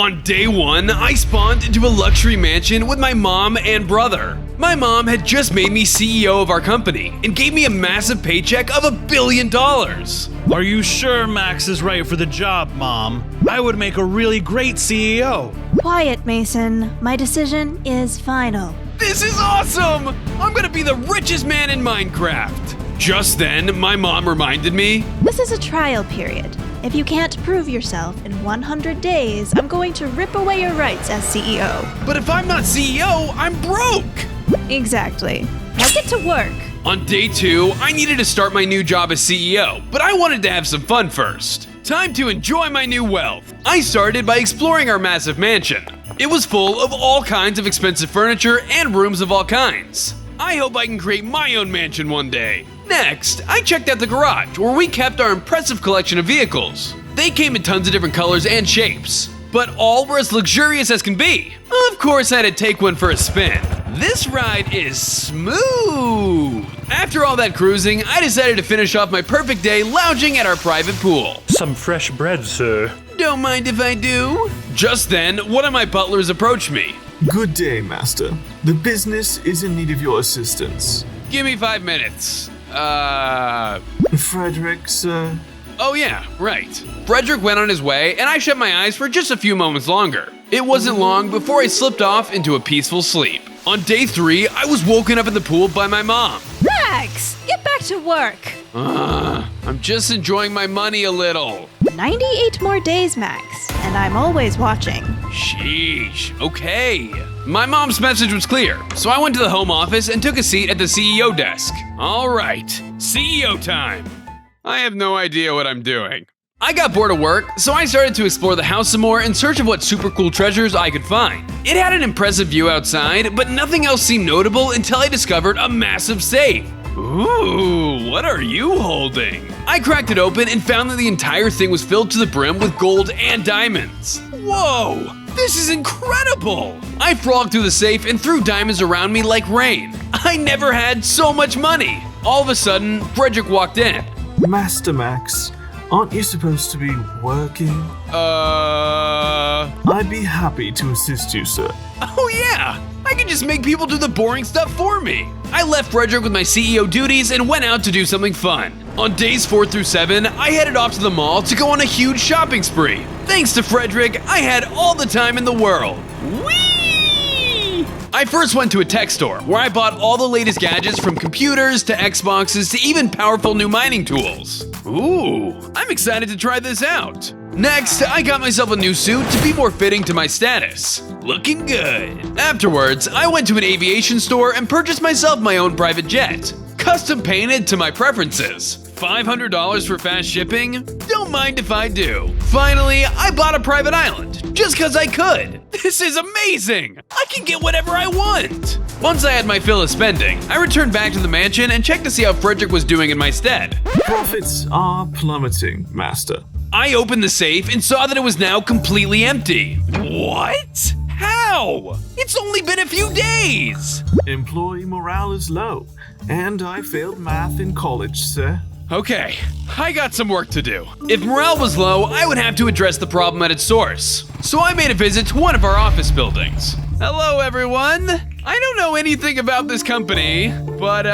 On day 1, I spawned into a luxury mansion with my mom and brother. My mom had just made me CEO of our company and gave me a massive paycheck of $1 billion. Are you sure Max is right for the job, Mom? I would make a really great CEO. Quiet, Mason. My decision is final. This is awesome! I'm gonna be the richest man in Minecraft. Just then, my mom reminded me, This is a trial period. If you can't prove yourself in 100 days, I'm going to rip away your rights as CEO. but if I'm not CEO, I'm broke! Exactly. Now get to work. On day 2, I needed to start my new job as CEO, but I wanted to have some fun first. Time to enjoy my new wealth. I started by exploring our massive mansion. It was full of all kinds of expensive furniture and rooms of all kinds. I hope I can create my own mansion one day. Next, I checked out the garage where we kept our impressive collection of vehicles. They came in tons of different colors and shapes, but all were as luxurious as can be. Of course, I had to take one for a spin. This ride is smooth. After all that cruising, I decided to finish off my perfect day lounging at our private pool. Some fresh bread, sir. Don't mind if I do. Just then, one of my butlers approached me. Good day, Master. The business is in need of your assistance. Give me 5 minutes. Frederick, sir? Oh yeah, right. Frederick went on his way, and I shut my eyes for just a few moments longer. It wasn't long before I slipped off into a peaceful sleep. On day 3, I was woken up in the pool by my mom. Max, get back to work. I'm just enjoying my money a little. 98 more days, Max, and I'm always watching. Sheesh, okay. My mom's message was clear, so I went to the home office and took a seat at the CEO desk. All right, CEO time. I have no idea what I'm doing. I got bored of work, so I started to explore the house some more in search of what super cool treasures I could find. It had an impressive view outside, but nothing else seemed notable until I discovered a massive safe. Ooh, what are you holding? I cracked it open and found that the entire thing was filled to the brim with gold and diamonds. Whoa, this is incredible! I frolicked through the safe and threw diamonds around me like rain. I never had so much money. All of a sudden, Frederick walked in. Master Max, aren't you supposed to be working? I'd be happy to assist you, sir. Oh yeah, I can just make people do the boring stuff for me. I left Frederick with my CEO duties and went out to do something fun. On days 4 through 7, I headed off to the mall to go on a huge shopping spree. Thanks to Frederick, I had all the time in the world. Whee! I first went to a tech store where I bought all the latest gadgets from computers to Xboxes to even powerful new mining tools. Ooh, I'm excited to try this out. Next, I got myself a new suit to be more fitting to my status. Looking good. Afterwards, I went to an aviation store and purchased myself my own private jet. Custom painted to my preferences. $500 for fast shipping? Don't mind if I do. Finally, I bought a private island, just cause I could. This is amazing! I can get whatever I want! Once I had my fill of spending, I returned back to the mansion and checked to see how Frederick was doing in my stead. Profits are plummeting, Master. I opened the safe and saw that it was now completely empty. What? How? It's only been a few days! Employee morale is low, and I failed math in college, sir. Okay, I got some work to do. If morale was low, I would have to address the problem at its source. So I made a visit to one of our office buildings. Hello, everyone. I don't know anything about this company, but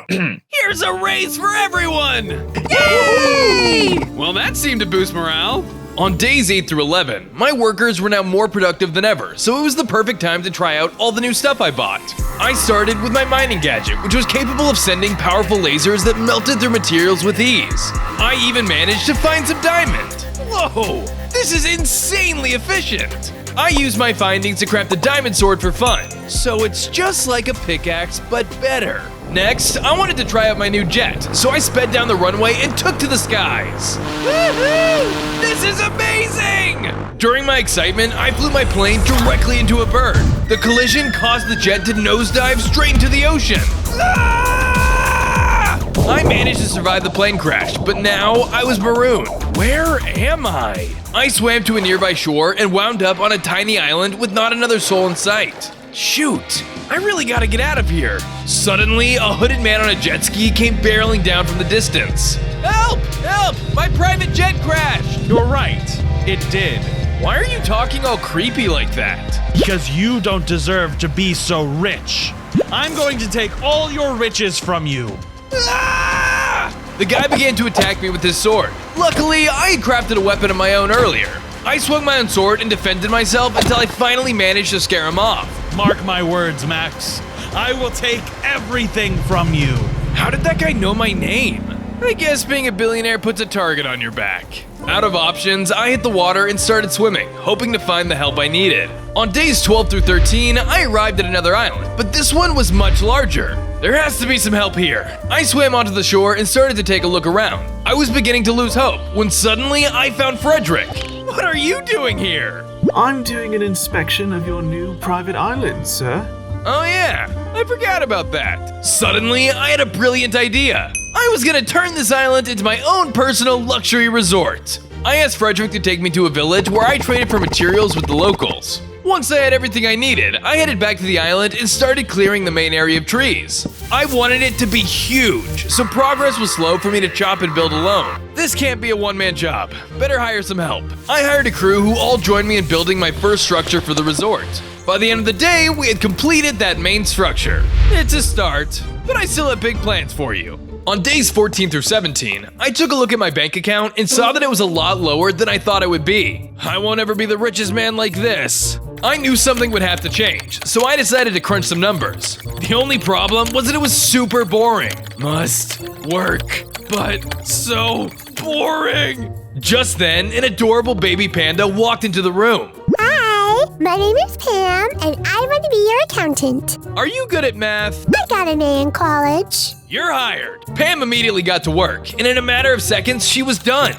here's a raise for everyone! Yay! Well, that seemed to boost morale. On days 8 through 11, my workers were now more productive than ever, so it was the perfect time to try out all the new stuff I bought. I started with my mining gadget, which was capable of sending powerful lasers that melted through materials with ease. I even managed to find some diamond. Whoa, this is insanely efficient. I used my findings to craft the diamond sword for fun, so it's just like a pickaxe, but better. Next, I wanted to try out my new jet, so I sped down the runway and took to the skies. Woohoo! This is amazing! During my excitement, I flew my plane directly into a bird. The collision caused the jet to nosedive straight into the ocean. Ah! I managed to survive the plane crash, but now I was marooned. Where am I? I swam to a nearby shore and wound up on a tiny island with not another soul in sight. Shoot, I really gotta get out of here. Suddenly, a hooded man on a jet ski came barreling down from the distance. Help! Help! My private jet crashed! You're right. It did. Why are you talking all creepy like that? Because you don't deserve to be so rich. I'm going to take all your riches from you. Ah! The guy began to attack me with his sword. Luckily, I had crafted a weapon of my own earlier. I swung my own sword and defended myself until I finally managed to scare him off. Mark my words, Max. I will take everything from you. How did that guy know my name? I guess being a billionaire puts a target on your back. Out of options, I hit the water and started swimming, hoping to find the help I needed. On days 12 through 13, I arrived at another island, but this one was much larger. There has to be some help here. I swam onto the shore and started to take a look around. I was beginning to lose hope when suddenly I found Frederick. What are you doing here? I'm doing an inspection of your new private island, sir. Oh yeah, I forgot about that. Suddenly, I had a brilliant idea. I was gonna turn this island into my own personal luxury resort. I asked Frederick to take me to a village where I traded for materials with the locals. Once I had everything I needed, I headed back to the island and started clearing the main area of trees. I wanted it to be huge, so progress was slow for me to chop and build alone. This can't be a one-man job. Better hire some help. I hired a crew who all joined me in building my first structure for the resort. By the end of the day, we had completed that main structure. It's a start, but I still have big plans for you. On days 14 through 17, I took a look at my bank account and saw that it was a lot lower than I thought it would be. I won't ever be the richest man like this. I knew something would have to change, so I decided to crunch some numbers. The only problem was that it was super boring. Must work, but so boring. Just then, an adorable baby panda walked into the room. Hi, my name is Pam, and I want to be your accountant. Are you good at math? I got an A in college. You're hired. Pam immediately got to work, and in a matter of seconds, she was done.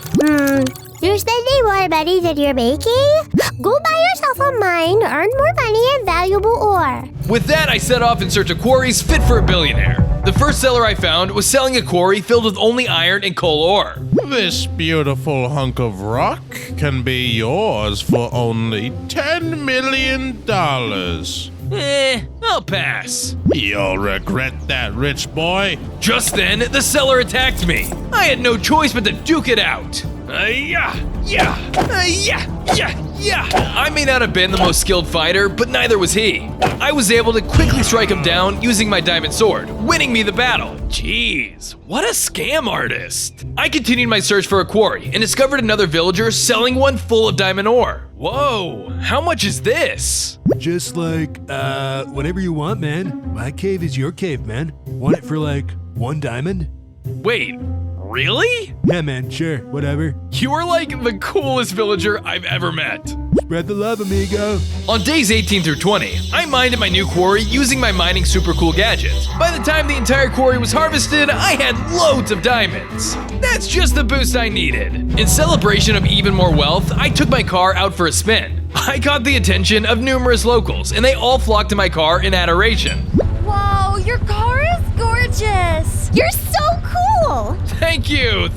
You're spending more money than you're making? Go buy yourself a mine to earn more money and valuable ore. With that, I set off in search of quarries fit for a billionaire. The first seller I found was selling a quarry filled with only iron and coal ore. This beautiful hunk of rock can be yours for only $10 million. I'll pass. You'll regret that, rich boy. Just then, the seller attacked me. I had no choice but to duke it out. Yeah. I may not have been the most skilled fighter, but neither was he. I was able to quickly strike him down using my diamond sword, winning me the battle. Jeez, what a scam artist. I continued my search for a quarry and discovered another villager selling one full of diamond ore. Whoa, how much is this? Just like, whatever you want, man. My cave is your cave, man. Want it for like 1 diamond? Wait, really? Yeah, man, sure, whatever. You are like the coolest villager I've ever met. Spread the love, amigo. On days 18 through 20, I mined at my new quarry using my mining super cool gadgets. By the time the entire quarry was harvested, I had loads of diamonds. That's just the boost I needed. In celebration of even more wealth, I took my car out for a spin. I caught the attention of numerous locals, and they all flocked to my car in adoration. Whoa, your car is gorgeous! You're so cool! Thank you.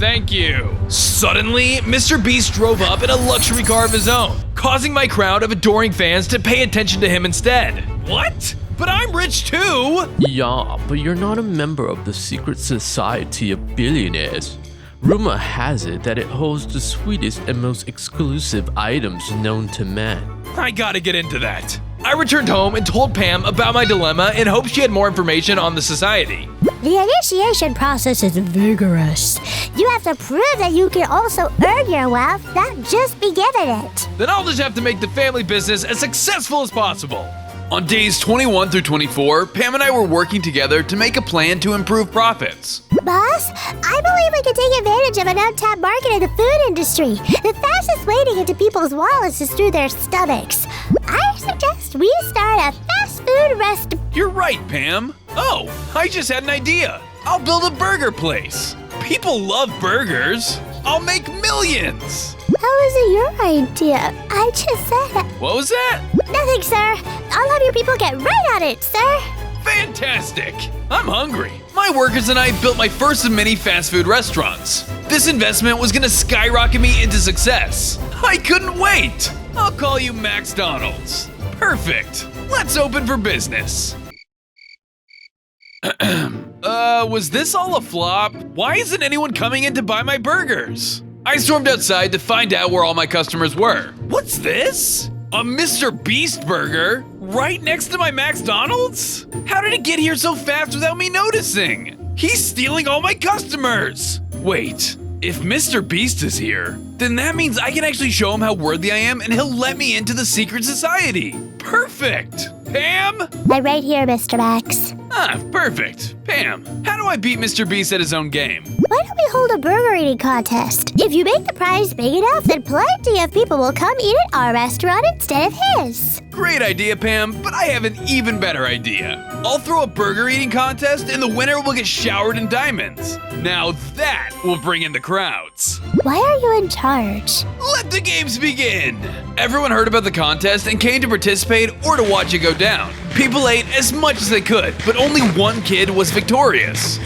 Suddenly, Mr. Beast drove up in a luxury car of his own, causing my crowd of adoring fans to pay attention to him instead. What? But I'm rich too! Yeah, but you're not a member of the secret society of billionaires. Rumor has it that it holds the sweetest and most exclusive items known to man. I gotta get into that. I returned home and told Pam about my dilemma in hopes she had more information on the society. The initiation process is vigorous. You have to prove that you can also earn your wealth, not just be given it. Then I'll just have to make the family business as successful as possible. On days 21 through 24, Pam and I were working together to make a plan to improve profits. Boss, I believe we can take advantage of an untapped market in the food industry. The fastest way to get to people's wallets is through their stomachs. I suggest we start a fast food restaurant. You're right, Pam. Oh, I just had an idea. I'll build a burger place. People love burgers. I'll make millions. How is it your idea? I just said it. What was that? Nothing, sir. I'll have your people get right on it, sir. Fantastic! I'm hungry. My workers and I built my first of many fast food restaurants. This investment was gonna skyrocket me into success. I couldn't wait! I'll call you Max Donalds. Perfect. Let's open for business. Was this all a flop? Why isn't anyone coming in to buy my burgers? I stormed outside to find out where all my customers were. What's this? A Mr. Beast burger? Right next to my McDonald's? How did it get here so fast without me noticing? He's stealing all my customers! Wait, if Mr. Beast is here, then that means I can actually show him how worthy I am and he'll let me into the secret society. Perfect! Pam? I'm right here, Mr. Max. Ah, perfect. Pam, how do I beat Mr. Beast at his own game? Why don't we hold a burger eating contest? If you make the prize big enough, then plenty of people will come eat at our restaurant instead of his. Great idea, Pam, but I have an even better idea. I'll throw a burger eating contest and the winner will get showered in diamonds. Now that will bring in the crowds. Why are you in charge? Let the games begin! Everyone heard about the contest and came to participate or to watch it go down. People ate as much as they could, but only one kid was victorious.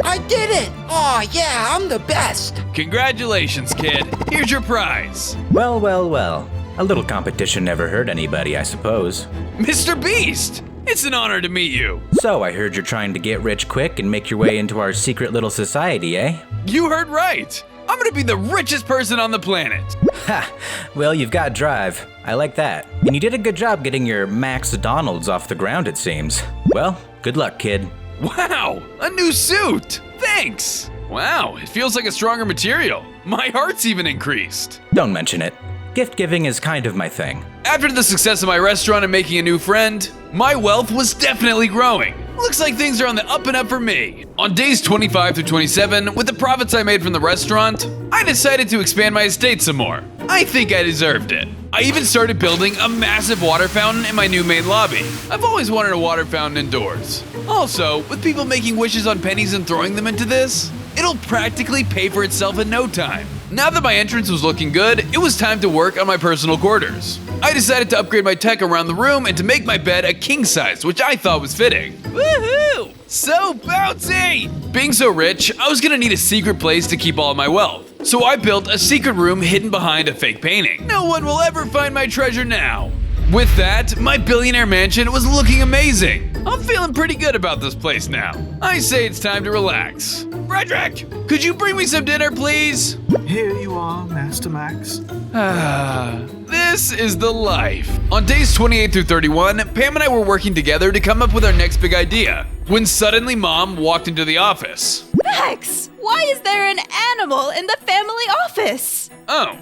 I did it! Oh yeah, I'm the best! Congratulations, kid. Here's your prize. Well, well, well. A little competition never hurt anybody, I suppose. Mr. Beast! It's an honor to meet you. So, I heard you're trying to get rich quick and make your way into our secret little society, eh? You heard right. I'm gonna be the richest person on the planet. Ha! Well, you've got drive. I like that. And you did a good job getting your Max Donalds off the ground, it seems. Well, good luck, kid. Wow, a new suit! Thanks! Wow, it feels like a stronger material. My heart's even increased. Don't mention it. Gift giving is kind of my thing. After the success of my restaurant and making a new friend, my wealth was definitely growing. Looks like things are on the up and up for me. On days 25 through 27, with the profits I made from the restaurant, I decided to expand my estate some more. I think I deserved it. I even started building a massive water fountain in my new main lobby. I've always wanted a water fountain indoors. Also, with people making wishes on pennies and throwing them into this, it'll practically pay for itself in no time. Now that my entrance was looking good, it was time to work on my personal quarters. I decided to upgrade my tech around the room and to make my bed a king size, which I thought was fitting. Woohoo! So bouncy! Being so rich, I was gonna need a secret place to keep all of my wealth. So I built a secret room hidden behind a fake painting. No one will ever find my treasure now. With that, my billionaire mansion was looking amazing. I'm feeling pretty good about this place now. I say it's time to relax. Frederick, could you bring me some dinner, please? Here you are, Master Max. This is the life. On days 28 through 31, Pam and I were working together to come up with our next big idea, when suddenly Mom walked into the office. Max, why is there an animal in the family office? Oh,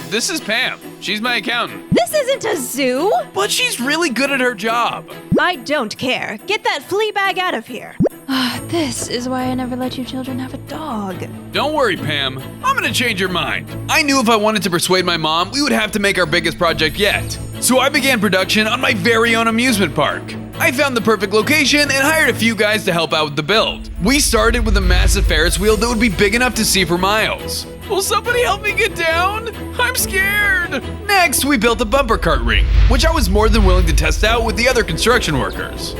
this is Pam. She's my accountant. This isn't a zoo. But she's really good at her job. I don't care. Get that flea bag out of here. This is why I never let you children have a dog. Don't worry, Pam. I'm gonna change your mind. I knew if I wanted to persuade my mom, we would have to make our biggest project yet. So I began production on my very own amusement park. I found the perfect location and hired a few guys to help out with the build. We started with a massive Ferris wheel that would be big enough to see for miles. Will somebody help me get down? I'm scared. Next, we built a bumper cart ring, which I was more than willing to test out with the other construction workers.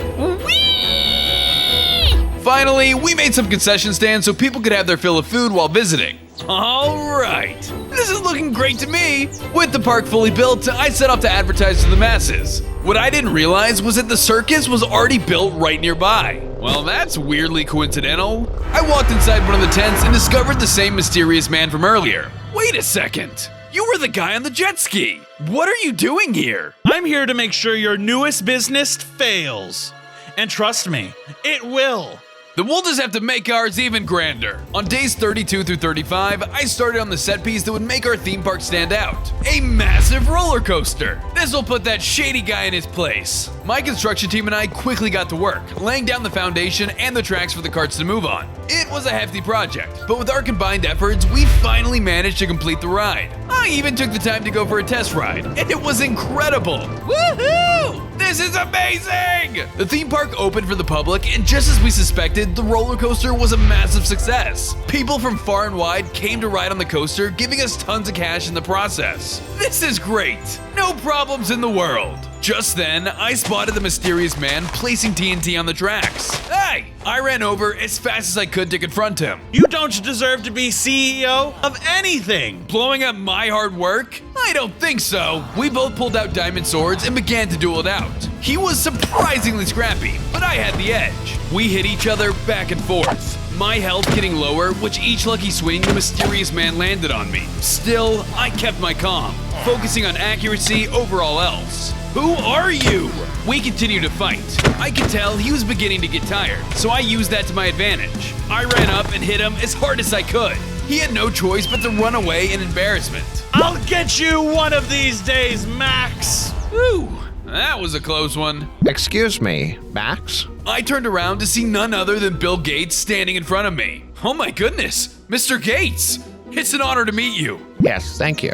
Finally, we made some concession stands so people could have their fill of food while visiting. All right, this is looking great to me. With the park fully built, I set off to advertise to the masses. What I didn't realize was that the circus was already built right nearby. Well, that's weirdly coincidental. I walked inside one of the tents and discovered the same mysterious man from earlier. Wait a second. You were the guy on the jet ski. What are you doing here? I'm here to make sure your newest business fails. And trust me, it will. Then we'll just have to make ours even grander. On days 32 through 35, I started on the set piece that would make our theme park stand out. A massive roller coaster. This'll put that shady guy in his place. My construction team and I quickly got to work, laying down the foundation and the tracks for the carts to move on. It was a hefty project, but with our combined efforts, we finally managed to complete the ride. I even took the time to go for a test ride, and it was incredible. Woohoo! This is amazing! The theme park opened for the public, and just as we suspected, the roller coaster was a massive success. People from far and wide came to ride on the coaster, giving us tons of cash in the process. This is great. No problems in the world. Just then, I spotted the mysterious man placing TNT on the tracks. Hey! I ran over as fast as I could to confront him. You don't deserve to be CEO of anything. Blowing up my hard work? I don't think so. We both pulled out diamond swords and began to duel it out. He was surprisingly scrappy, but I had the edge. We hit each other back and forth. my health getting lower, with each lucky swing the mysterious man landed on me. Still, I kept my calm, focusing on accuracy over all else. Who are you? We continued to fight. I could tell he was beginning to get tired, so I used that to my advantage. I ran up and hit him as hard as I could. He had no choice but to run away in embarrassment. I'll get you one of these days, Max! Ooh, that was a close one. Excuse me, Max? I turned around to see none other than Bill Gates standing in front of me. Oh my goodness, Mr. Gates! It's an honor to meet you. Yes, thank you.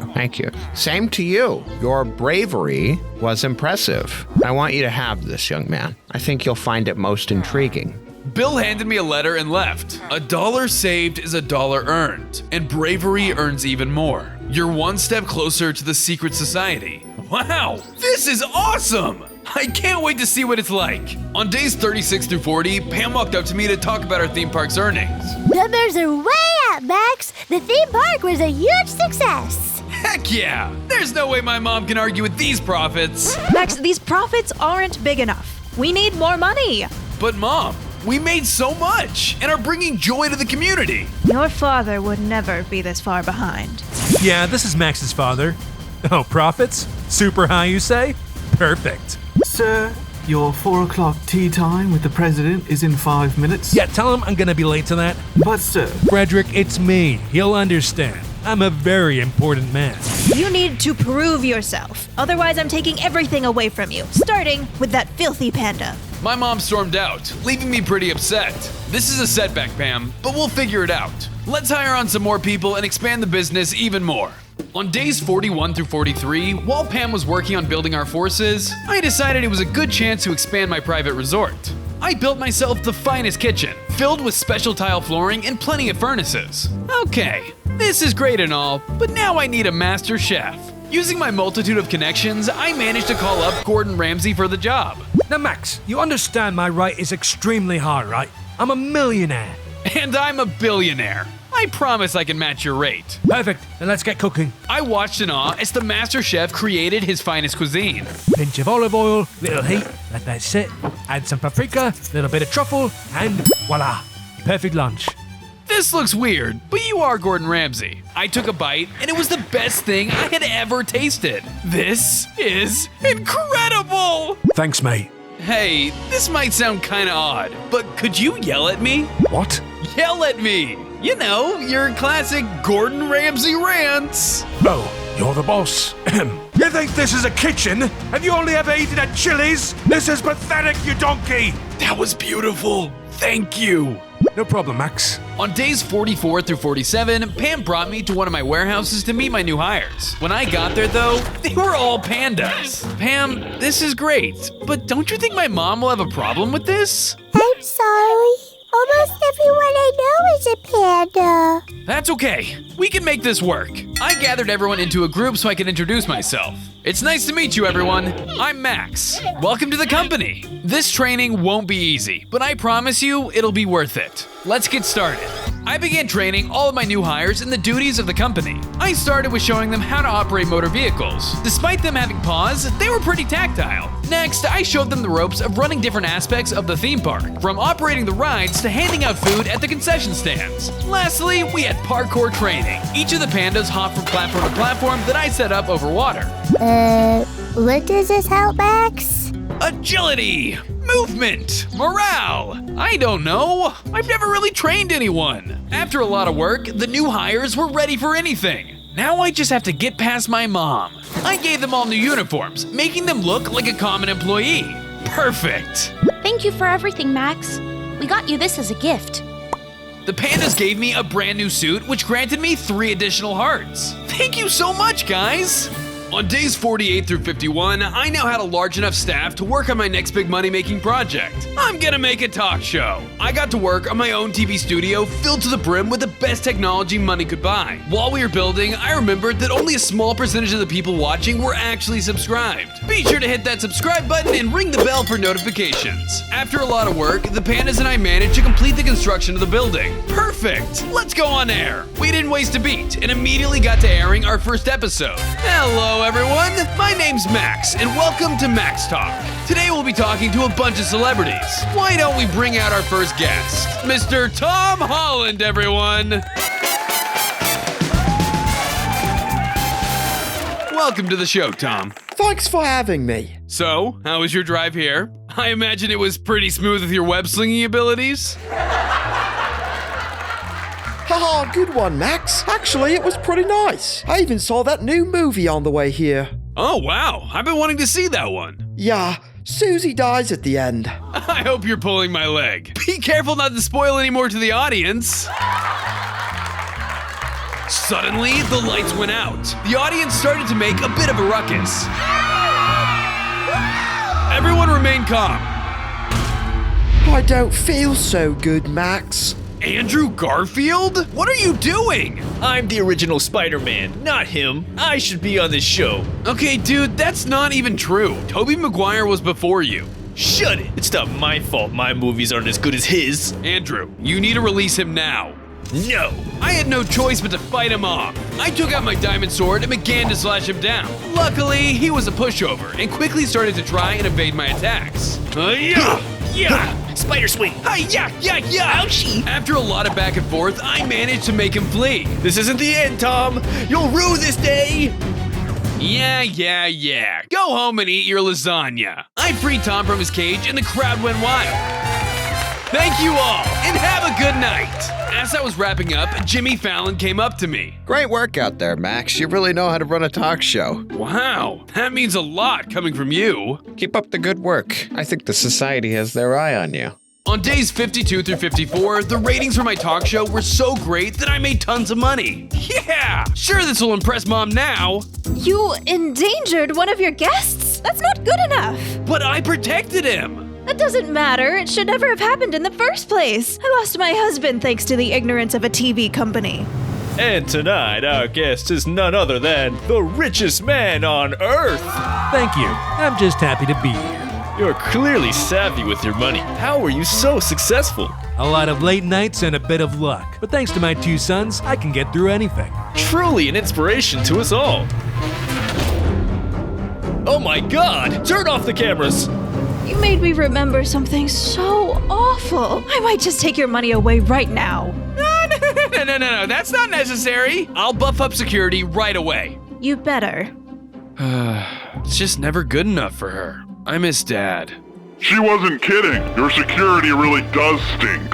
Same to you. Your bravery was impressive. I want you to have this, young man. I think you'll find it most intriguing. Bill handed me a letter and left. $1 saved is $1 earned, and bravery earns even more. You're one step closer to the secret society. Wow, this is awesome! I can't wait to see what it's like. On days 36 through 40, Pam walked up to me to talk about our theme park's earnings. Numbers are way up, Max. The theme park was a huge success. Heck yeah! There's no way my mom can argue with these profits. Max, these profits aren't big enough. We need more money. But Mom, we made so much and are bringing joy to the community. Your father would never be this far behind. Yeah, this is Max's father. Oh, profits? Super high, you say? Perfect. Sir, your 4 o'clock tea time with the president is in 5 minutes. Yeah, tell him I'm gonna be late to that. But sir, Frederick, it's me. He'll understand. I'm a very important man. You need to prove yourself. Otherwise, I'm taking everything away from you, starting with that filthy panda. My mom stormed out, leaving me pretty upset. This is a setback, Pam, but we'll figure it out. Let's hire on some more people and expand the business even more. On days 41 through 43, while Pam was working on building our forces, I decided it was a good chance to expand my private resort. I built myself the finest kitchen, filled with special tile flooring and plenty of furnaces. Okay, this is great and all, but now I need a master chef. Using my multitude of connections, I managed to call up Gordon Ramsay for the job. Now, Max, you understand my rate is extremely high, right? I'm a millionaire. And I'm a billionaire. I promise I can match your rate. Perfect, then let's get cooking. I watched in awe as the master chef created his finest cuisine. Pinch of olive oil, little heat, let that sit. Add some paprika, little bit of truffle, and voila, perfect lunch. This looks weird, but you are Gordon Ramsay. I took a bite, and it was the best thing I had ever tasted. This is incredible! Thanks, mate. Hey, this might sound kinda odd, but could you yell at me? What? Yell at me! You know, your classic Gordon Ramsay rants. Oh, you're the boss. You think this is a kitchen? Have you only ever eaten at Chili's? This is pathetic, you donkey! That was beautiful. Thank you. No problem, Max. On days 44 through 47, Pam brought me to one of my warehouses to meet my new hires. When I got there, though, they were all pandas. Pam, this is great, but don't you think my mom will have a problem with this? I'm sorry. Almost everyone I know is a panda. That's okay. We can make this work. I gathered everyone into a group so I could introduce myself. It's nice to meet you, everyone. I'm Max. Welcome to the company. This training won't be easy, but I promise you it'll be worth it. Let's get started. I began training all of my new hires in the duties of the company. I started with showing them how to operate motor vehicles. Despite them having paws, they were pretty tactile. Next, I showed them the ropes of running different aspects of the theme park, from operating the rides to handing out food at the concession stands. Lastly, we had parkour training. Each of the pandas hopped from platform to platform that I set up over water. What does this help, Max? Agility, movement, morale. I don't know. I've never really trained anyone. After a lot of work, the new hires were ready for anything. Now I just have to get past my mom. I gave them all new uniforms, making them look like a common employee. Perfect. Thank you for everything, Max. We got you this as a gift. The pandas gave me a brand new suit, which granted me 3 additional hearts. Thank you so much, guys. On days 48 through 51, I now had a large enough staff to work on my next big money-making project. I'm gonna make a talk show. I got to work on my own TV studio filled to the brim with the best technology money could buy. While we were building, I remembered that only a small percentage of the people watching were actually subscribed. Be sure to hit that subscribe button and ring the bell for notifications. After a lot of work, the pandas and I managed to complete the construction of the building. Perfect! Let's go on air. We didn't waste a beat and immediately got to airing our first episode. Hello, everyone. My name's Max, and welcome to Max Talk. Today we'll be talking to a bunch of celebrities. Why don't we bring out our first guest, Mr. Tom Holland, everyone. Welcome to the show, Tom. Thanks for having me. So, how was your drive here? I imagine it was pretty smooth with your web-slinging abilities. Haha, good one, Max. Actually, it was pretty nice. I even saw that new movie on the way here. Oh, wow. I've been wanting to see that one. Yeah, Susie dies at the end. I hope you're pulling my leg. Be careful not to spoil any more to the audience. Suddenly, the lights went out. The audience started to make a bit of a ruckus. Everyone remain calm. I don't feel so good, Max. Andrew Garfield? What are you doing? I'm the original Spider-Man, not him. I should be on this show. Okay, dude, that's not even true. Tobey Maguire was before you. Shut it. It's not my fault my movies aren't as good as his. Andrew, you need to release him now. No. I had no choice but to fight him off. I took out my diamond sword and began to slash him down. Luckily, he was a pushover and quickly started to try and evade my attacks. Yeah! Spider swing. Yeah! Ouchie. After a lot of back and forth, I managed to make him flee. This isn't the end, Tom. You'll rue this day. Yeah. Go home and eat your lasagna. I freed Tom from his cage and the crowd went wild. Thank you all, and have a good night. As I was wrapping up, Jimmy Fallon came up to me. Great work out there, Max. You really know how to run a talk show. Wow, that means a lot coming from you. Keep up the good work. I think the society has their eye on you. On days 52 through 54, the ratings for my talk show were so great that I made tons of money. Yeah! Sure, this will impress Mom now. You endangered one of your guests? That's not good enough. But I protected him. That doesn't matter. It should never have happened in the first place. I lost my husband thanks to the ignorance of a TV company. And tonight, our guest is none other than the richest man on Earth. Thank you. I'm just happy to be here. You're clearly savvy with your money. How are you so successful? A lot of late nights and a bit of luck. But thanks to my two sons, I can get through anything. Truly an inspiration to us all. Oh my God! Turn off the cameras! You made me remember something so awful. I might just take your money away right now. No, that's not necessary. I'll buff up security right away. You better. It's just never good enough for her. I miss Dad. She wasn't kidding. Your security really does stink.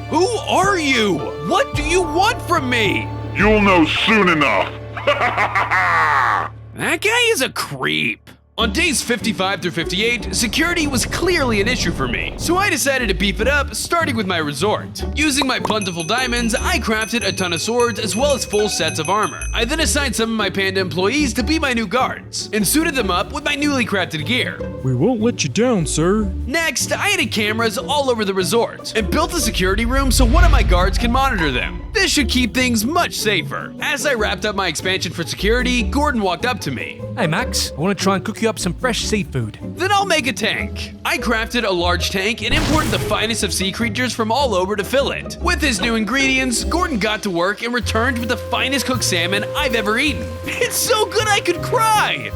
Who are you? What do you want from me? You'll know soon enough. That guy is a creep. On days 55 through 58, security was clearly an issue for me, so I decided to beef it up, starting with my resort. Using my plentiful diamonds, I crafted a ton of swords as well as full sets of armor. I then assigned some of my panda employees to be my new guards, and suited them up with my newly crafted gear. We won't let you down, sir. Next, I added cameras all over the resort, and built a security room so one of my guards can monitor them. This should keep things much safer. As I wrapped up my expansion for security, Gordon walked up to me. Hey Max, I want to try and cook you up some fresh seafood. Then I'll make a tank. I crafted a large tank and imported the finest of sea creatures from all over to fill it. With his new ingredients, Gordon got to work and returned with the finest cooked salmon I've ever eaten. It's so good I could cry!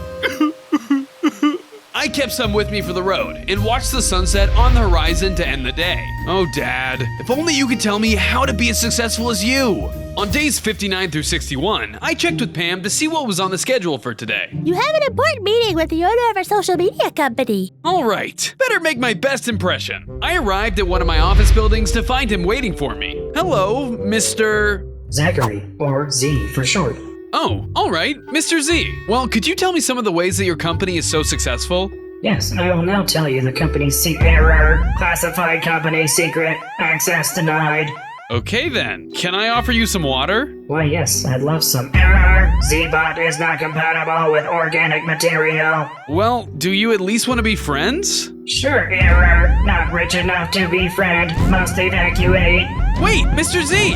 I kept some with me for the road and watched the sunset on the horizon to end the day. Oh, Dad, if only you could tell me how to be as successful as you. On days 59 through 61, I checked with Pam to see what was on the schedule for today. You have an important meeting with the owner of our social media company. All right, better make my best impression. I arrived at one of my office buildings to find him waiting for me. Hello, Mr. Zachary, or Z for short. Oh, all right, Mr. Z. Well, could you tell me some of the ways that your company is so successful? Yes, I will now tell you the company's error, classified company secret, access denied. Okay then, can I offer you some water? Why yes, I'd love some. Error! Z-Bot is not compatible with organic material. Well, do you at least want to be friends? Sure, error. Not rich enough to befriend. Must evacuate. Wait, Mr. Z!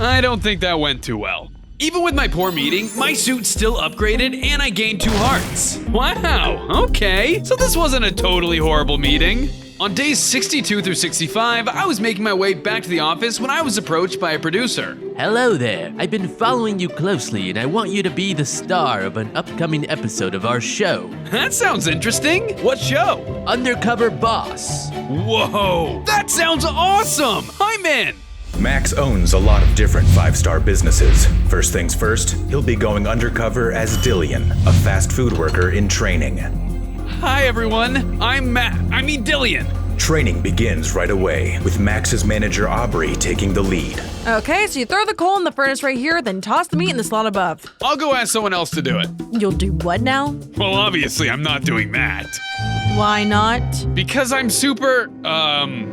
I don't think that went too well. Even with my poor meeting, my suit still upgraded and I gained 2 hearts. Wow, okay. So this wasn't a totally horrible meeting. On days 62 through 65, I was making my way back to the office when I was approached by a producer. Hello there. I've been following you closely and I want you to be the star of an upcoming episode of our show. That sounds interesting. What show? Undercover Boss. Whoa, that sounds awesome. I'm in. Max owns a lot of different 5-star businesses. First things first, he'll be going undercover as Dillion, a fast food worker in training. Hi everyone, I'm Dillion. Training begins right away, with Max's manager Aubrey taking the lead. Okay, so you throw the coal in the furnace right here, then toss the meat in the slot above. I'll go ask someone else to do it. You'll do what now? Well, obviously I'm not doing that. Why not? Because I'm super,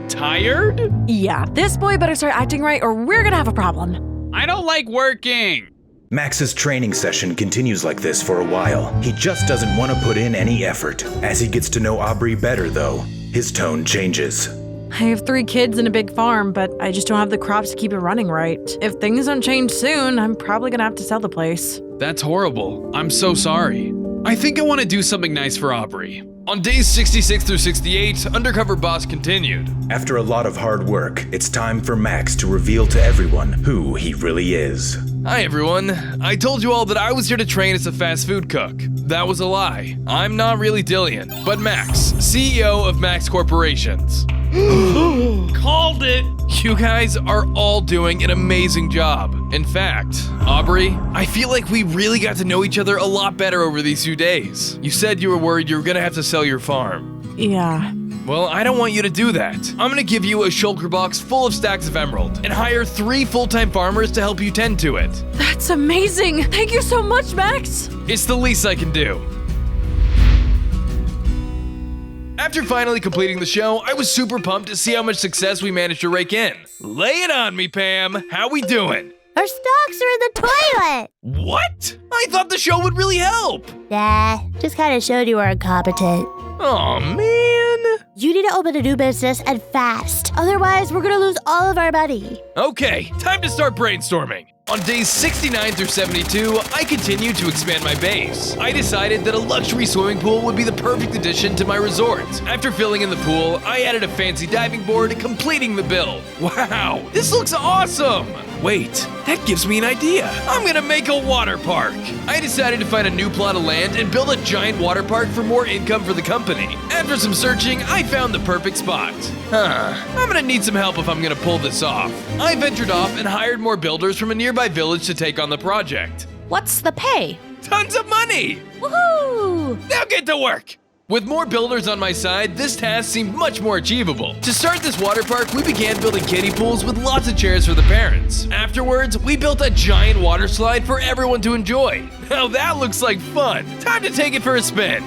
tired? Yeah, this boy better start acting right or we're gonna have a problem. I don't like working. Max's training session continues like this for a while. He just doesn't want to put in any effort. As he gets to know Aubrey better, though, his tone changes. I have 3 kids and a big farm, but I just don't have the crops to keep it running right. If things don't change soon, I'm probably gonna have to sell the place. That's horrible. I'm so sorry. I think I want to do something nice for Aubrey. On days 66 through 68, Undercover Boss continued. After a lot of hard work, it's time for Max to reveal to everyone who he really is. Hi everyone. I told you all that I was here to train as a fast food cook. That was a lie. I'm not really Dillion, but Max, CEO of Max Corporations. Called it! You guys are all doing an amazing job. In fact, Aubrey, I feel like we really got to know each other a lot better over these few days. You said you were worried you were gonna have to sell your farm. Yeah. Well, I don't want you to do that. I'm gonna give you a shulker box full of stacks of emerald and hire 3 full-time farmers to help you tend to it. That's amazing! Thank you so much, Max! It's the least I can do. After finally completing the show, I was super pumped to see how much success we managed to rake in. Lay it on me, Pam. How we doing? Our stocks are in the toilet. What? I thought the show would really help. Nah, just kind of showed you were incompetent. Aw, man. You need to open a new business and fast. Otherwise, we're gonna lose all of our money. Okay, time to start brainstorming. On days 69 through 72, I continued to expand my base. I decided that a luxury swimming pool would be the perfect addition to my resort. After filling in the pool, I added a fancy diving board, completing the build. Wow, this looks awesome! Wait, that gives me an idea. I'm gonna make a water park. I decided to find a new plot of land and build a giant water park for more income for the company. After some searching, I found the perfect spot. I'm gonna need some help if I'm gonna pull this off. I ventured off and hired more builders from a nearby village to take on the project. What's the pay? Tons of money! Woohoo! Now get to work! With more builders on my side, this task seemed much more achievable. To start this water park, we began building kiddie pools with lots of chairs for the parents. Afterwards, we built a giant water slide for everyone to enjoy. Now that looks like fun. Time to take it for a spin.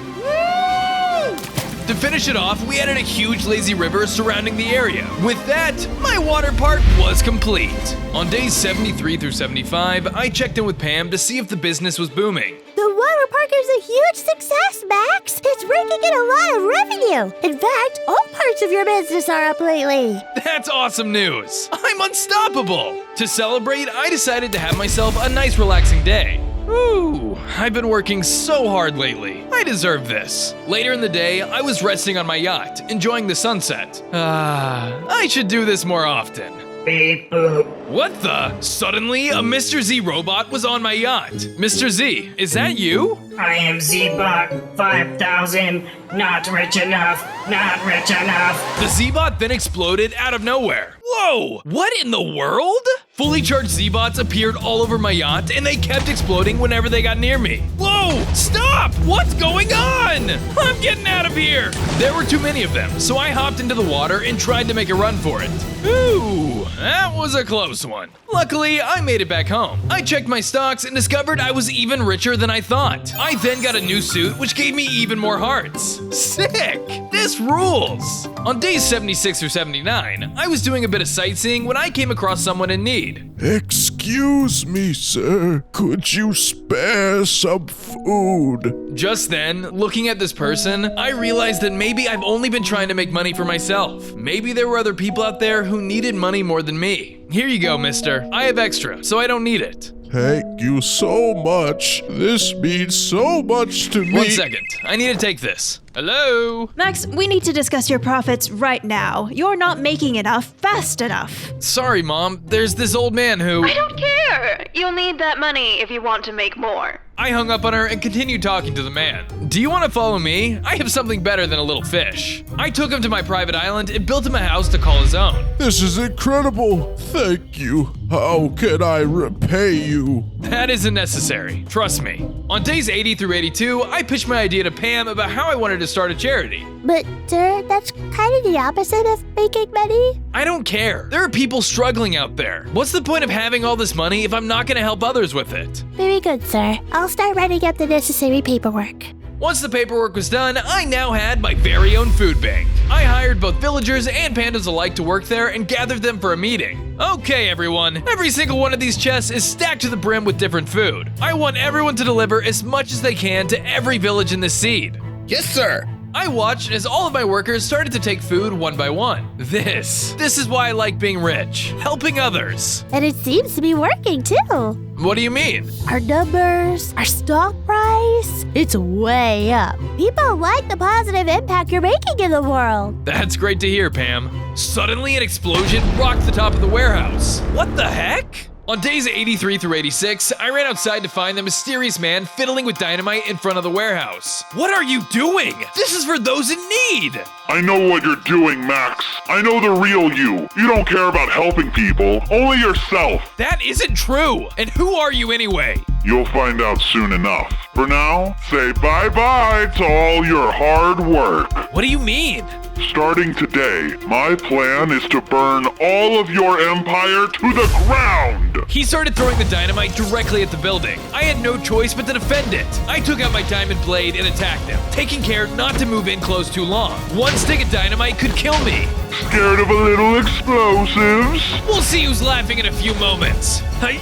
To finish it off, we added a huge lazy river surrounding the area. With that, my water park was complete. On days 73 through 75, I checked in with Pam to see if the business was booming. The water park is a huge success, Max. It's raking in a lot of revenue. In fact, all parts of your business are up lately. That's awesome news. I'm unstoppable. To celebrate, I decided to have myself a nice relaxing day. Ooh, I've been working so hard lately. I deserve this. Later in the day, I was resting on my yacht, enjoying the sunset. I should do this more often. Beep boop. What the? Suddenly, a Mr. Z robot was on my yacht. Mr. Z, is that you? I am Z-Bot 5000. Not rich enough. Not rich enough. The Z-Bot then exploded out of nowhere. Whoa! What in the world? Fully charged Z-Bots appeared all over my yacht, and they kept exploding whenever they got near me. Whoa! Stop! What's going on? I'm getting out of here! There were too many of them, so I hopped into the water and tried to make a run for it. Ooh, that was a close one. Luckily, I made it back home. I checked my stocks and discovered I was even richer than I thought. I then got a new suit, which gave me even more hearts. Sick! This rules! On days 76 through 79, I was doing a bit of sightseeing when I came across someone in need. Excuse me, sir. Could you spare some food? Just then, looking at this person, I realized that maybe I've only been trying to make money for myself. Maybe there were other people out there who needed money more than me. Here you go, mister. I have extra, so I don't need it. Thank you so much. This means so much to me. 1 second. I need to take this. Hello? Max, we need to discuss your profits right now. You're not making enough fast enough. Sorry, Mom. There's this old man who... I don't care. You'll need that money if you want to make more. I hung up on her and continued talking to the man. Do you want to follow me? I have something better than a little fish. I took him to my private island and built him a house to call his own. This is incredible. Thank you. How can I repay you? That isn't necessary. Trust me. On days 80 through 82, I pitched my idea to Pam about how I wanted to start a charity. But, sir, that's kind of the opposite of making money. I don't care. There are people struggling out there. What's the point of having all this money if I'm not going to help others with it? Very good, sir. I'll start writing up the necessary paperwork. Once the paperwork was done, I now had my very own food bank. I hired both villagers and pandas alike to work there and gathered them for a meeting. Okay, everyone. Every single one of these chests is stacked to the brim with different food. I want everyone to deliver as much as they can to every village in this seed. Yes, sir. I watched as all of my workers started to take food one by one. This is why I like being rich, helping others. And it seems to be working, too. What do you mean? Our numbers, our stock price, it's way up. People like the positive impact you're making in the world. That's great to hear, Pam. Suddenly, an explosion rocked the top of the warehouse. What the heck? On days 83 through 86, I ran outside to find the mysterious man fiddling with dynamite in front of the warehouse. What are you doing? This is for those in need! I know what you're doing, Max. I know the real you. You don't care about helping people, only yourself. That isn't true! And who are you anyway? You'll find out soon enough. For now, say bye-bye to all your hard work. What do you mean? Starting today, my plan is to burn all of your empire to the ground! He started throwing the dynamite directly at the building. I had no choice but to defend it. I took out my diamond blade and attacked him, taking care not to move in close too long. One stick of dynamite could kill me. Scared of a little explosives? We'll see who's laughing in a few moments. I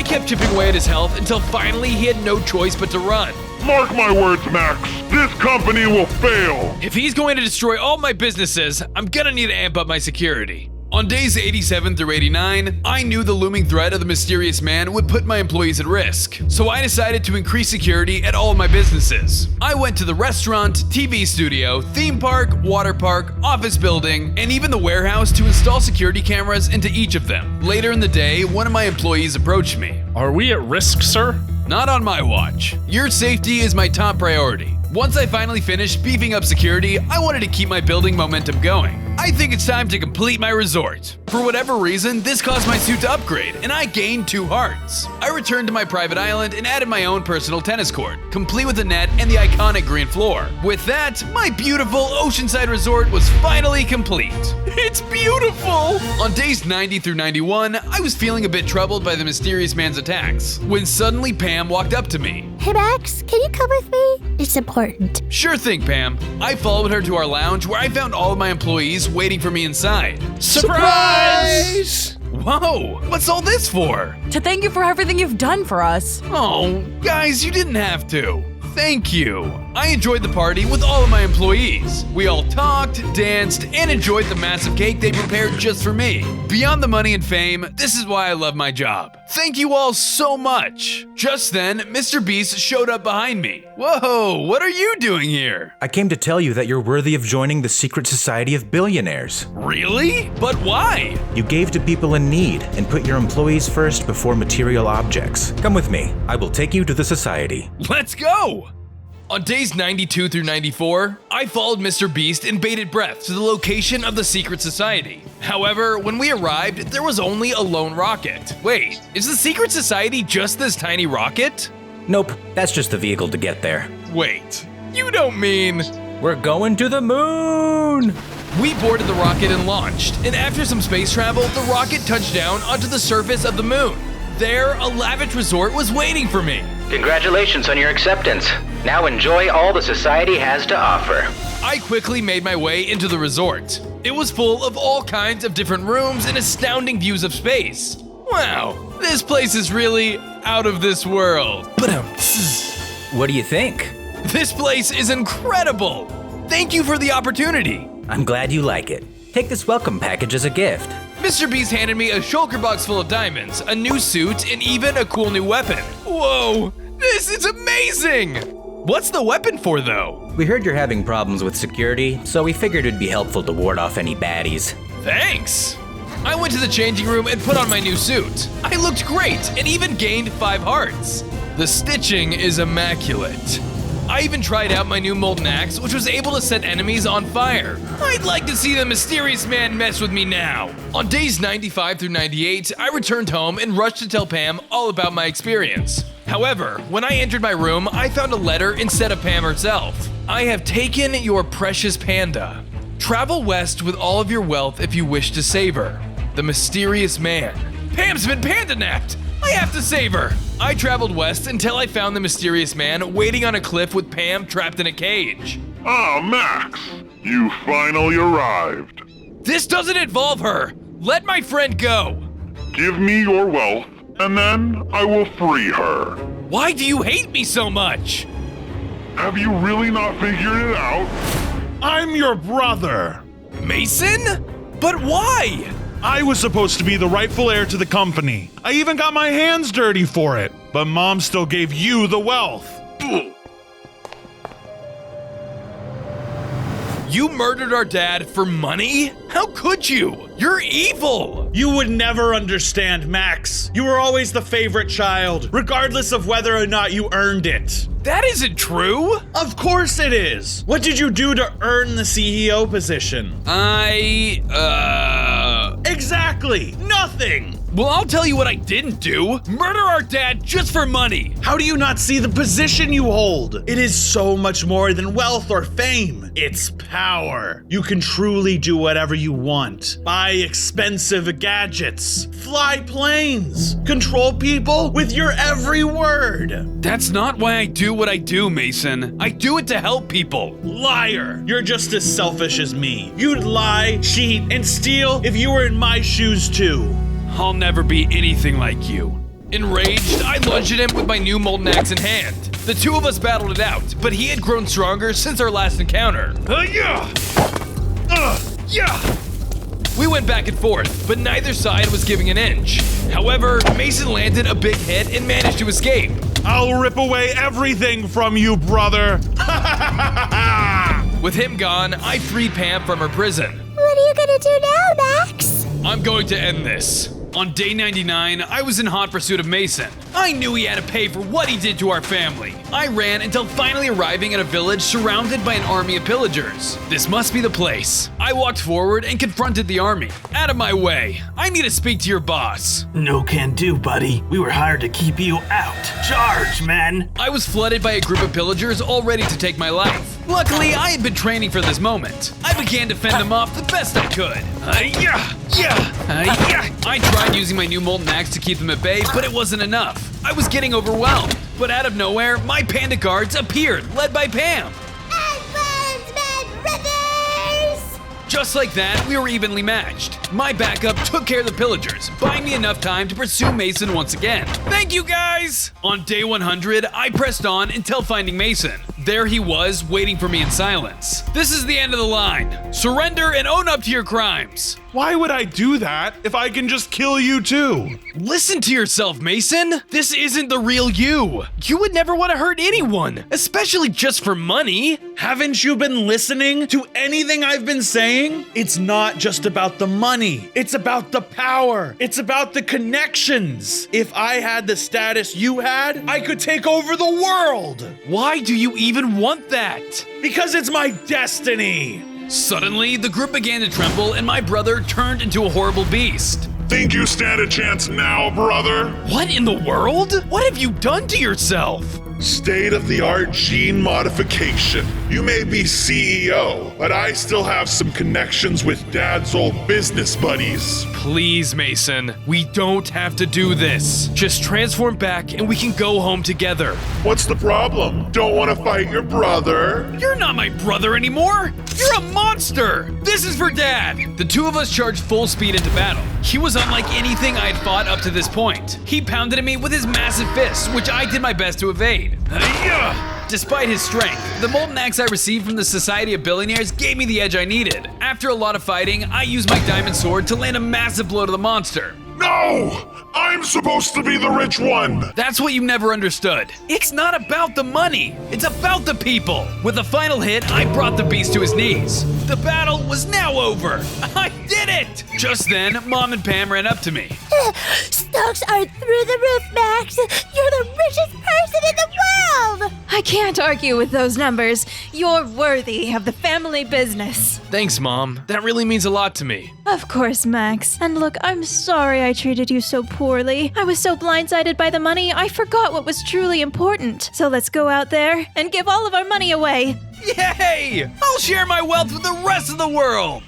kept chipping away at his health until finally he had no choice but to run. Mark my words, Max. This company will fail. If he's going to destroy all my businesses, I'm gonna need to amp up my security. On days 87 through 89, I knew the looming threat of the mysterious man would put my employees at risk, so I decided to increase security at all of my businesses. I went to the restaurant, TV studio, theme park, water park, office building, and even the warehouse to install security cameras into each of them. Later in the day, one of my employees approached me. Are we at risk, sir? Not on my watch. Your safety is my top priority. Once I finally finished beefing up security, I wanted to keep my building momentum going. I think it's time to complete my resort. For whatever reason, this caused my suit to upgrade, and I gained 2 hearts. I returned to my private island and added my own personal tennis court, complete with a net and the iconic green floor. With that, my beautiful oceanside resort was finally complete. It's beautiful! On days 90 through 91, I was feeling a bit troubled by the mysterious man's attacks, when suddenly Pam walked up to me. Hey, Max, can you come with me? It's important. Sure thing, Pam. I followed her to our lounge where I found all of my employees waiting for me inside. Surprise! Whoa, what's all this for? To thank you for everything you've done for us. Oh, guys, you didn't have to. Thank you. I enjoyed the party with all of my employees. We all talked, danced, and enjoyed the massive cake they prepared just for me. Beyond the money and fame, this is why I love my job. Thank you all so much. Just then, Mr. Beast showed up behind me. Whoa, what are you doing here? I came to tell you that you're worthy of joining the secret society of billionaires. Really? But why? You gave to people in need and put your employees first before material objects. Come with me. I will take you to the society. Let's go! On days 92 through 94, I followed Mr. Beast in bated breath to the location of the secret society. However, when we arrived, there was only a lone rocket. Wait, is the secret society just this tiny rocket? Nope, that's just the vehicle to get there. Wait, you don't mean... We're going to the moon! We boarded the rocket and launched, and after some space travel, the rocket touched down onto the surface of the moon. There, a lavish resort was waiting for me. Congratulations on your acceptance. Now enjoy all the society has to offer. I quickly made my way into the resort. It was full of all kinds of different rooms and astounding views of space. Wow, this place is really out of this world. What do you think? This place is incredible. Thank you for the opportunity. I'm glad you like it. Take this welcome package as a gift. Mr. Beast handed me a shulker box full of diamonds, a new suit, and even a cool new weapon. Whoa, this is amazing! What's the weapon for, though? We heard you're having problems with security, so we figured it'd be helpful to ward off any baddies. Thanks! I went to the changing room and put on my new suit. I looked great and even gained 5 hearts. The stitching is immaculate. I even tried out my new molten axe, which was able to set enemies on fire. I'd like to see the mysterious man mess with me now. On days 95 through 98, I returned home and rushed to tell Pam all about my experience. However, when I entered my room, I found a letter instead of Pam herself. I have taken your precious panda. Travel west with all of your wealth if you wish to save her. The mysterious man. Pam's been panda-napped! I have to save her! I traveled west until I found the mysterious man waiting on a cliff with Pam trapped in a cage. Ah, Max, you finally arrived. This doesn't involve her! Let my friend go! Give me your wealth, and then I will free her. Why do you hate me so much? Have you really not figured it out? I'm your brother. Mason? But why? I was supposed to be the rightful heir to the company. I even got my hands dirty for it. But Mom still gave you the wealth. You murdered our dad for money? How could you? You're evil! You would never understand, Max. You were always the favorite child, regardless of whether or not you earned it. That isn't true! Of course it is! What did you do to earn the CEO position? Exactly! Nothing! Well, I'll tell you what I didn't do. Murder our dad just for money. How do you not see the position you hold? It is so much more than wealth or fame. It's power. You can truly do whatever you want. Buy expensive gadgets. Fly planes. Control people with your every word. That's not why I do what I do, Mason. I do it to help people. Liar. You're just as selfish as me. You'd lie, cheat, and steal if you were in my shoes too. I'll never be anything like you. Enraged, I lunged at him with my new molten axe in hand. The two of us battled it out, but he had grown stronger since our last encounter. We went back and forth, but neither side was giving an inch. However, Mason landed a big hit and managed to escape. I'll rip away everything from you, brother. With him gone, I freed Pam from her prison. What are you gonna do now, Max? I'm going to end this. On day 99, I was in hot pursuit of Mason. I knew he had to pay for what he did to our family. I ran until finally arriving at a village surrounded by an army of pillagers. This must be the place. I walked forward and confronted the army. Out of my way. I need to speak to your boss. No can do, buddy. We were hired to keep you out. Charge, man! I was flooded by a group of pillagers all ready to take my life. Luckily, I had been training for this moment. I began to fend them off the best I could. I tried using my new molten axe to keep them at bay, but it wasn't enough. I was getting overwhelmed. But out of nowhere, my panda guards appeared, led by Pam. Just like that, we were evenly matched. My backup took care of the pillagers, buying me enough time to pursue Mason once again. Thank you, guys! On day 100, I pressed on until finding Mason. There he was, waiting for me in silence. This is the end of the line. Surrender and own up to your crimes. Why would I do that if I can just kill you too? Listen to yourself, Mason. This isn't the real you. You would never want to hurt anyone, especially just for money. Haven't you been listening to anything I've been saying? It's not just about the money. It's about the power. It's about the connections. If I had the status you had, I could take over the world. Why do you even want that? Because it's my destiny. Suddenly, the group began to tremble and my brother turned into a horrible beast. Think you stand a chance now, brother? What in the world? What have you done to yourself? State-of-the-art gene modification. You may be CEO, but I still have some connections with Dad's old business buddies. Please, Mason, we don't have to do this. Just transform back and we can go home together. What's the problem? Don't want to fight your brother? You're not my brother anymore. You're a monster. This is for Dad. The two of us charged full speed into battle. He was unlike anything I had fought up to this point. He pounded at me with his massive fists, which I did my best to evade. Despite his strength, the molten axe I received from the Society of Billionaires gave me the edge I needed. After a lot of fighting, I used my diamond sword to land a massive blow to the monster. No! I'm supposed to be the rich one! That's what you never understood. It's not about the money, it's about the people. With a final hit, I brought the beast to his knees. The battle was now over. I did it! Just then, Mom and Pam ran up to me. Stocks are through the roof, Max. You're the richest person in the world! I can't argue with those numbers. You're worthy of the family business. Thanks, Mom. That really means a lot to me. Of course, Max. And look, I'm sorry I treated you so poorly. I was so blindsided by the money, I forgot what was truly important. So let's go out there and give all of our money away. Yay! I'll share my wealth with the rest of the world!